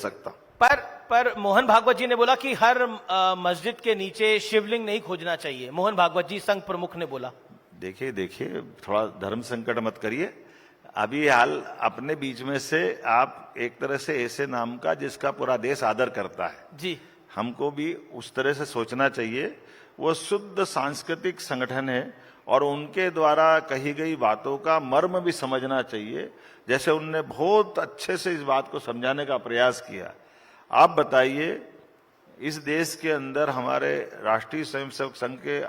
सकता हूं। पर मोहन भागवत जी ने बोला कि हर मस्जिद के नीचे शिवलिंग नहीं खोजना चाहिए। मोहन भागवत जी संघ प्रमुख ने बोला। देखिए देखिए, थोड़ा धर्म संकट मत करिए। अभी हाल अपने बीच में से आप एक तरह से ऐसे नाम का जिसका पूरा देश आदर करता है जी, हमको भी उस तरह से सोचना चाहिए। वो शुद्ध सांस्कृतिक संगठन है और उनके द्वारा कही गई बातों का मर्म भी समझना चाहिए, जैसे उनने बहुत अच्छे से इस बात को समझाने का प्रयास किया। आप बताइए, इस देश के अंदर हमारे राष्ट्रीय स्वयंसेवक संघ के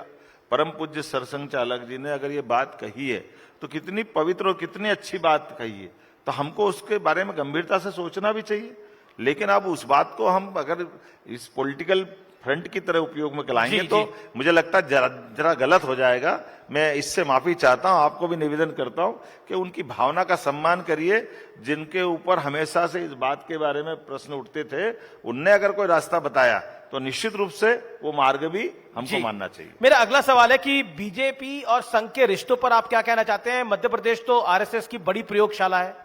परम पूज्य सरसंघ चालक जी ने अगर ये बात कही है तो कितनी पवित्र और कितनी अच्छी बात कही है, तो हमको उसके बारे में गंभीरता से सोचना भी चाहिए। लेकिन अब उस बात को हम अगर इस पॉलिटिकल फ्रंट की तरह उपयोग में लाएंगे तो मुझे लगता है जरा गलत हो जाएगा। मैं इससे माफी चाहता हूं, आपको भी निवेदन करता हूं कि उनकी भावना का सम्मान करिए। जिनके ऊपर हमेशा से इस बात के बारे में प्रश्न उठते थे, उनने अगर कोई रास्ता बताया तो निश्चित रूप से वो मार्ग भी हमको मानना चाहिए। मेरा अगला सवाल है कि बीजेपी और संघ के रिश्तों पर आप क्या कहना चाहते हैं? मध्य प्रदेश तो आरएसएस की बड़ी प्रयोगशाला है।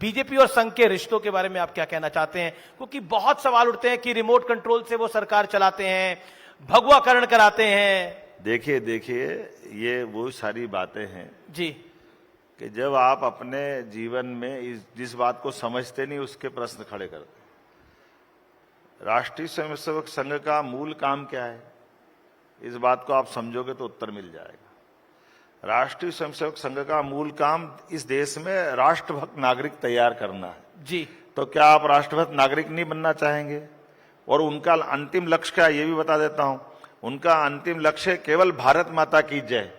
बीजेपी और संघ के रिश्तों के बारे में आप क्या कहना चाहते हैं? क्योंकि बहुत सवाल उठते हैं कि रिमोट कंट्रोल से वो सरकार चलाते हैं, भगवाकरण कराते हैं। देखिए देखिए, ये वो सारी बातें हैं जी कि जब आप अपने जीवन में जिस बात को समझते नहीं उसके प्रश्न खड़े करते हैं। राष्ट्रीय स्वयंसेवक संघ का मूल काम क्या है, इस बात को आप समझोगे तो उत्तर मिल जाएगा। राष्ट्रीय स्वयंसेवक संघ का मूल काम इस देश में राष्ट्रभक्त नागरिक तैयार करना है। जी, तो क्या आप राष्ट्रभक्त नागरिक नहीं बनना चाहेंगे? और उनका अंतिम लक्ष्य क्या, ये भी बता देता हूं। उनका अंतिम लक्ष्य केवल भारत माता की जय।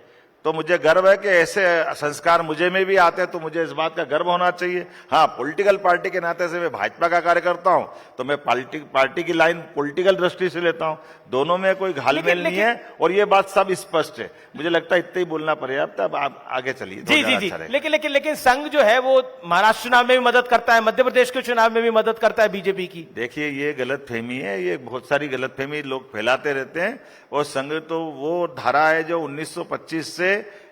तो मुझे गर्व है कि ऐसे संस्कार मुझे में भी आते हैं, तो मुझे इस बात का गर्व होना चाहिए। हाँ, पॉलिटिकल पार्टी के नाते से मैं भाजपा का कार्यकर्ता हूं, तो मैं पार्टी की लाइन पॉलिटिकल दृष्टि से लेता हूं। दोनों में कोई घालमेल नहीं है और ये बात सब स्पष्ट है। मुझे लगता है इतना ही बोलना पर्याप्त है। अब आप आगे चलिए। जी जी जी, लेकिन संघ जो है वो महाराष्ट्र चुनाव में भी मदद करता है, मध्य प्रदेश के चुनाव में भी मदद करता है बीजेपी की। देखिए, ये गलतफहमी है, ये बहुत सारी गलतफहमी लोग फैलाते रहते हैं। और संघ तो वो धारा है जो 1925 से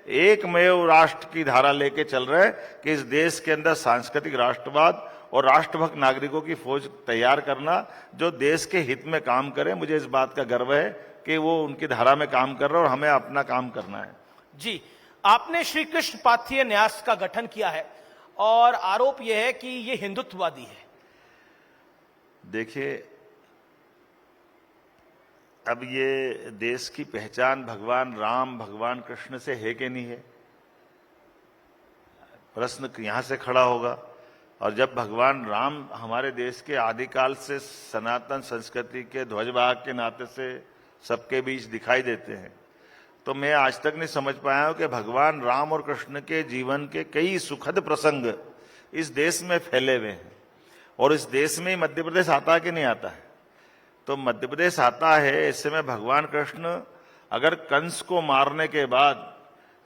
एकमेव राष्ट्र की धारा लेके चल रहे हैं कि इस देश के अंदर सांस्कृतिक राष्ट्रवाद और राष्ट्रभक्त नागरिकों की फौज तैयार करना जो देश के हित में काम करे। मुझे इस बात का गर्व है कि वो उनकी धारा में काम कर रहे हैं और हमें अपना काम करना है। जी, आपने श्री कृष्ण पाथीय न्यास का गठन किया है और आरोप यह है कि ये हिंदुत्ववादी है। देखिए, अब ये देश की पहचान भगवान राम भगवान कृष्ण से है कि नहीं है, प्रश्न यहां से खड़ा होगा। और जब भगवान राम हमारे देश के आदिकाल से सनातन संस्कृति के ध्वजवाहक के नाते से सबके बीच दिखाई देते हैं, तो मैं आज तक नहीं समझ पाया हूं कि भगवान राम और कृष्ण के जीवन के कई सुखद प्रसंग इस देश में फैले हुए हैं। और इस देश में मध्य प्रदेश आता है कि नहीं आता है? तो मध्य प्रदेश आता है। ऐसे में भगवान कृष्ण अगर कंस को मारने के बाद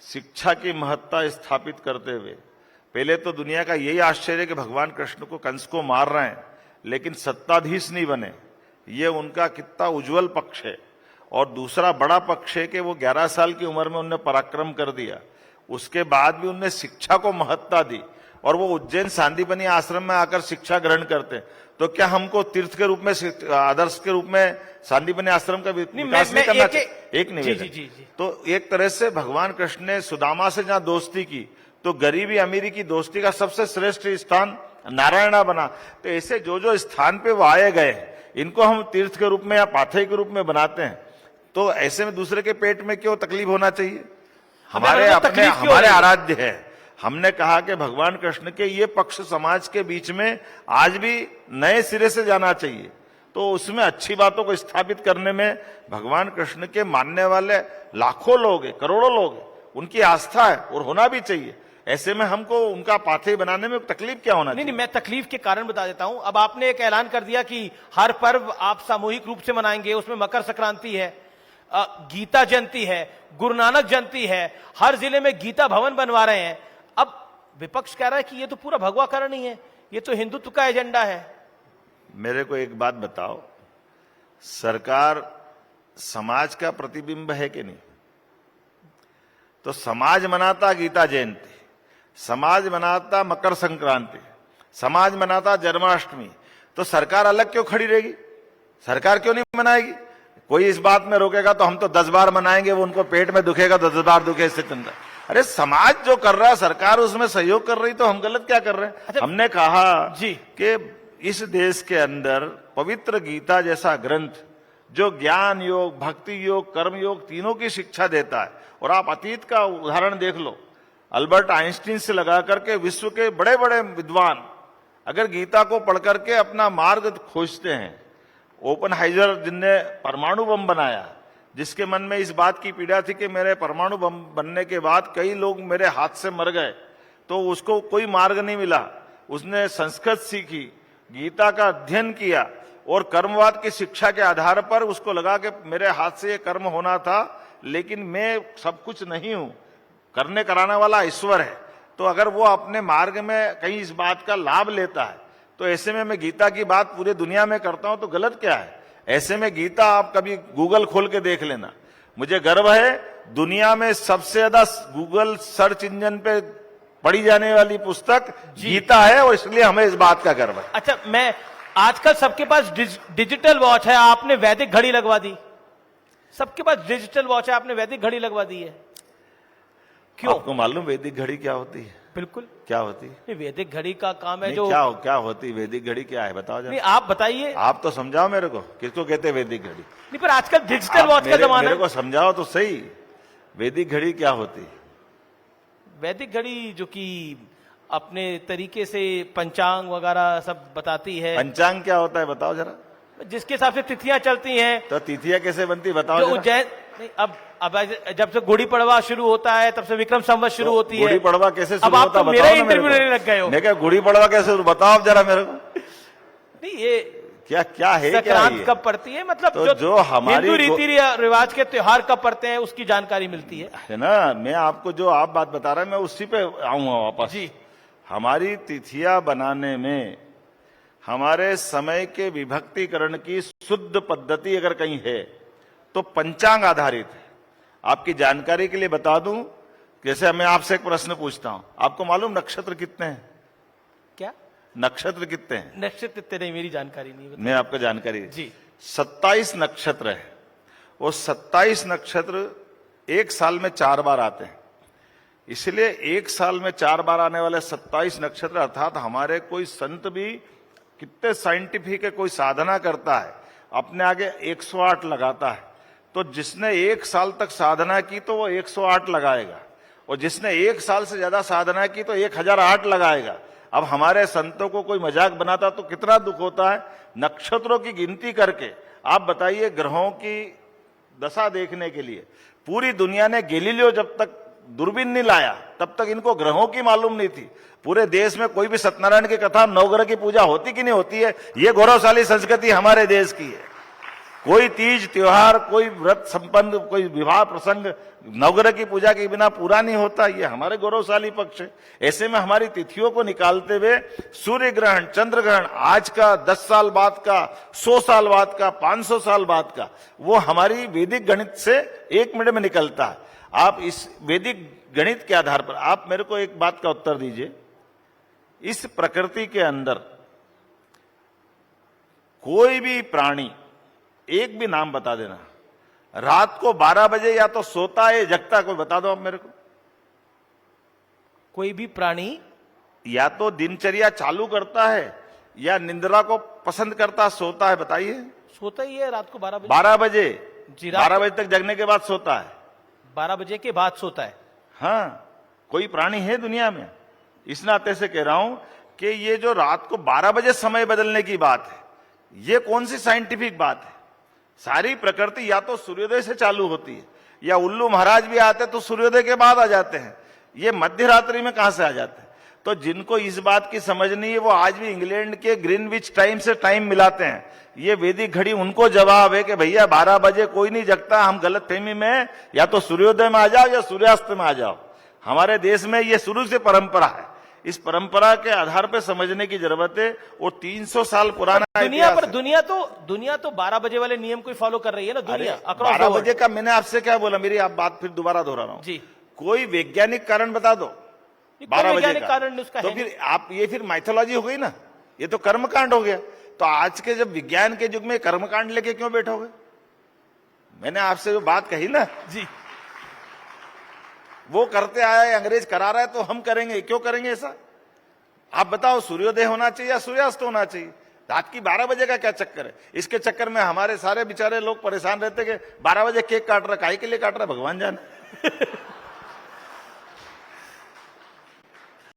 शिक्षा की महत्ता स्थापित करते हुए, पहले तो दुनिया का यही आश्चर्य कि भगवान कृष्ण को कंस को मार रहे हैं लेकिन सत्ताधीश नहीं बने, ये उनका कितना उज्जवल पक्ष है। और दूसरा बड़ा पक्ष है कि वो 11 साल की उम्र में उनने पराक्रम कर दिया, उसके बाद भी उनने शिक्षा को महत्ता दी और वो उज्जैन सांदीपनि आश्रम में आकर शिक्षा ग्रहण करते हैं। तो क्या हमको तीर्थ के रूप में, आदर्श के रूप में सांदीपनि आश्रम का विकास नहीं करना चाहिए? एक निवेदन। तो एक तरह से भगवान कृष्ण ने सुदामा से जहां दोस्ती की, तो गरीबी अमीरी की दोस्ती का सबसे श्रेष्ठ स्थान नारायणा बना। तो ऐसे जो जो स्थान पे वो आए गए, इनको हम तीर्थ के रूप में या पाथेय के रूप में बनाते हैं, तो ऐसे में दूसरे के पेट में क्यों तकलीफ होना चाहिए? हमारे अपने हमारे आराध्य है। हमने कहा कि भगवान कृष्ण के ये पक्ष समाज के बीच में आज भी नए सिरे से जाना चाहिए। तो उसमें अच्छी बातों को स्थापित करने में भगवान कृष्ण के मानने वाले लाखों लोग हैं, करोड़ों लोग हैं, उनकी आस्था है और होना भी चाहिए। ऐसे में हमको उनका पाथेय बनाने में तकलीफ क्या होना चाहिए? नहीं, मैं तकलीफ के कारण बता देता हूं। अब आपने एक ऐलान कर दिया कि हर पर्व आप सामूहिक रूप से मनाएंगे, उसमें मकर संक्रांति है, गीता जयंती है, गुरु नानक जयंती है, हर जिले में गीता भवन बनवा रहे हैं। अब विपक्ष कह रहा है कि ये तो पूरा भगवाकरण ही है, ये तो हिंदुत्व का एजेंडा है। मेरे को एक बात बताओ, सरकार समाज का प्रतिबिंब है कि नहीं? तो समाज मनाता गीता जयंती, समाज मनाता मकर संक्रांति, समाज मनाता जन्माष्टमी, तो सरकार अलग क्यों खड़ी रहेगी? सरकार क्यों नहीं मनाएगी? कोई इस बात में रोकेगा तो हम तो 10 बार मनाएंगे, वो उनको पेट में दुखेगा तो 10 बार दुखे, इससे चिंता। अरे समाज जो कर रहा है, सरकार उसमें सहयोग कर रही, तो हम गलत क्या कर रहे हैं? अच्छा, हमने कहा जी कि इस देश के अंदर पवित्र गीता जैसा ग्रंथ जो ज्ञान योग, भक्ति योग, कर्म योग तीनों की शिक्षा देता है। और आप अतीत का उदाहरण देख लो, अल्बर्ट आइंस्टीन से लगा करके विश्व के बड़े बड़े विद्वान अगर गीता को पढ़ करके अपना मार्ग खोजते हैं। ओपनहाइजर जिनने परमाणु बम बनाया, जिसके मन में इस बात की पीड़ा थी कि मेरे परमाणु बम बनने के बाद कई लोग मेरे हाथ से मर गए, तो उसको कोई मार्ग नहीं मिला। उसने संस्कृत सीखी, गीता का अध्ययन किया और कर्मवाद की शिक्षा के आधार पर उसको लगा कि मेरे हाथ से ये कर्म होना था, लेकिन मैं सब कुछ नहीं हूं, करने कराने वाला ईश्वर है। तो अगर वो अपने मार्ग में कहीं इस बात का लाभ लेता है, तो ऐसे में मैं गीता की बात पूरी दुनिया में करता हूं तो गलत क्या है? ऐसे में गीता आप कभी गूगल खोल के देख लेना। मुझे गर्व है, दुनिया में सबसे ज्यादा गूगल सर्च इंजन पे पढ़ी जाने वाली पुस्तक गीता है, और इसलिए हमें इस बात का गर्व है। अच्छा, मैं आजकल सबके पास डिजिटल वॉच है, आपने वैदिक घड़ी लगवा दी। सबके पास डिजिटल वॉच है, आपने वैदिक घड़ी लगवा दी है, क्यों? आपको मालूम वैदिक घड़ी क्या होती है? बिल्कुल क्या होती है? ये वैदिक घड़ी का काम है नहीं, जो क्या होती है वैदिक घड़ी? क्या है बताओ नहीं, जरा। आप बताइए। आप तो समझाओ मेरे को, किसको कहते हैं वैदिक घड़ी? नहीं, पर आजकल डिजिटल आप वॉच का जमाना मेरे है। को समझाओ तो सही, वैदिक घड़ी क्या होती है? वैदिक घड़ी जो कि अपने तरीके से पंचांग वगैरह सब बताती है। पंचांग क्या होता है बताओ जरा। जिसके हिसाब से तिथियां चलती हैं। तो तिथियां कैसे बनती बताओ जो जरा। उज्जैन नहीं, अब जब से गुड़ी पड़वा शुरू होता है तब से विक्रम संवत शुरू होती है। गुड़ी पड़वा कैसे अब शुरू आप होता तो है मेरा बताओ ना इंटरव्यू मेरे लेने को। लग गए हो। मैं क्या गुड़ी पड़वा कैसे बताओ आप जरा मेरे को। नहीं, ये क्या क्या है? क्या संक्रांत ये? कब पड़ती है, मतलब तो जो हमारी हिंदू रीति रिवाज के त्योहार कब पड़ते हैं उसकी जानकारी मिलती है। है ना, मैं आपको जो आप बात बता रहा है मैं उसी पे आऊंगा वापस। जी, हमारी तिथियां बनाने में हमारे समय के विभक्तिकरण की शुद्ध पद्धति अगर कहीं है तो पंचांग आधारित है। आपकी जानकारी के लिए बता दूं, जैसे मैं आपसे एक प्रश्न पूछता हूं, आपको मालूम नक्षत्र कितने हैं? क्या नक्षत्र कितने हैं? नक्षत्र इतने नहीं, मेरी जानकारी नहीं है। मैं आपको जानकारी जी, 27 नक्षत्र है। वो 27 नक्षत्र एक साल में 4 बार आते हैं, इसलिए एक साल में 4 बार आने वाले 27 नक्षत्र, अर्थात हमारे कोई संत भी कितने साइंटिफिक है, कोई साधना करता है अपने आगे 108 लगाता है, तो जिसने एक साल तक साधना की तो वो 108 लगाएगा, और जिसने एक साल से ज्यादा साधना की तो 1008 लगाएगा। अब हमारे संतों को कोई मजाक बनाता तो कितना दुख होता है। नक्षत्रों की गिनती करके आप बताइए, ग्रहों की दशा देखने के लिए पूरी दुनिया ने, गैलीलियो जब तक दूरबीन नहीं लाया तब तक इनको ग्रहों की मालूम नहीं थी। पूरे देश में कोई भी सत्यनारायण की कथा, नवग्रह की पूजा होती कि नहीं होती है? ये गौरवशाली संस्कृति हमारे देश की है। कोई तीज त्योहार, कोई व्रत संपन्न, कोई विवाह प्रसंग नवग्रह की पूजा के बिना पूरा नहीं होता। ये हमारे गौरवशाली पक्ष है। ऐसे में हमारी तिथियों को निकालते हुए सूर्य ग्रहण, चंद्र ग्रहण, आज का, 10 साल बाद का, 100 साल बाद का, 500 साल बाद का, वो हमारी वैदिक गणित से 1 मिनट में निकलता है। आप इस वैदिक गणित के आधार पर आप मेरे को एक बात का उत्तर दीजिए, इस प्रकृति के अंदर कोई भी प्राणी, एक भी नाम बता देना, रात को 12 बजे या तो सोता है जगता है, कोई बता दो आप मेरे को। कोई भी प्राणी या तो दिनचर्या चालू करता है या निंद्रा को पसंद करता, सोता है, बताइए। सोता ही है रात को 12 बजे। 12 बजे जी, 12 बजे तक जगने के बाद सोता है। 12 बजे के बाद सोता है। हाँ, कोई प्राणी है दुनिया में? इस नाते से कह रहा हूं कि ये जो रात को 12 बजे समय बदलने की बात है, ये कौन सी साइंटिफिक बात है? सारी प्रकृति या तो सूर्योदय से चालू होती है, या उल्लू महाराज भी आते तो सूर्योदय के बाद आ जाते हैं, ये मध्य रात्रि में कहां से आ जाते हैं? तो जिनको इस बात की समझ नहीं है वो आज भी इंग्लैंड के ग्रीनविच टाइम से टाइम मिलाते हैं। ये वैदिक घड़ी उनको जवाब है कि भैया 12 बजे कोई नहीं जगता, हम गलत फहमी में, या तो सूर्योदय में आ जाओ या सूर्यास्त में आ जाओ। हमारे देश में ये शुरू से परंपरा है, इस परंपरा के आधार पर समझने की जरूरत है। वो 300 साल पुराना दुनिया तो 12 बजे वाले नियम को फॉलो कर रही है ना दुनिया। 12 बजे का मैंने आपसे क्या बोला, मेरी आप बात फिर दोबारा दोहरा रहा हूं जी। कोई वैज्ञानिक कारण बता दो 12 बजे का, कारण उसका तो है फिर आप ये फिर माइथोलॉजी हो गई ना, ये तो कर्मकांड हो गया। तो आज के जब विज्ञान के युग में कर्मकांड लेके क्यों बैठोगे? मैंने आपसे जो बात कही ना जी, वो करते आया है, अंग्रेज करा रहा है तो हम करेंगे, क्यों करेंगे ऐसा? आप बताओ, सूर्योदय होना चाहिए या सूर्यास्त होना चाहिए? रात की 12 बजे का क्या चक्कर है? इसके चक्कर में हमारे सारे बेचारे लोग परेशान रहते कि 12 बजे केक काट रहा, काहे के लिए काट रहा, भगवान जाने।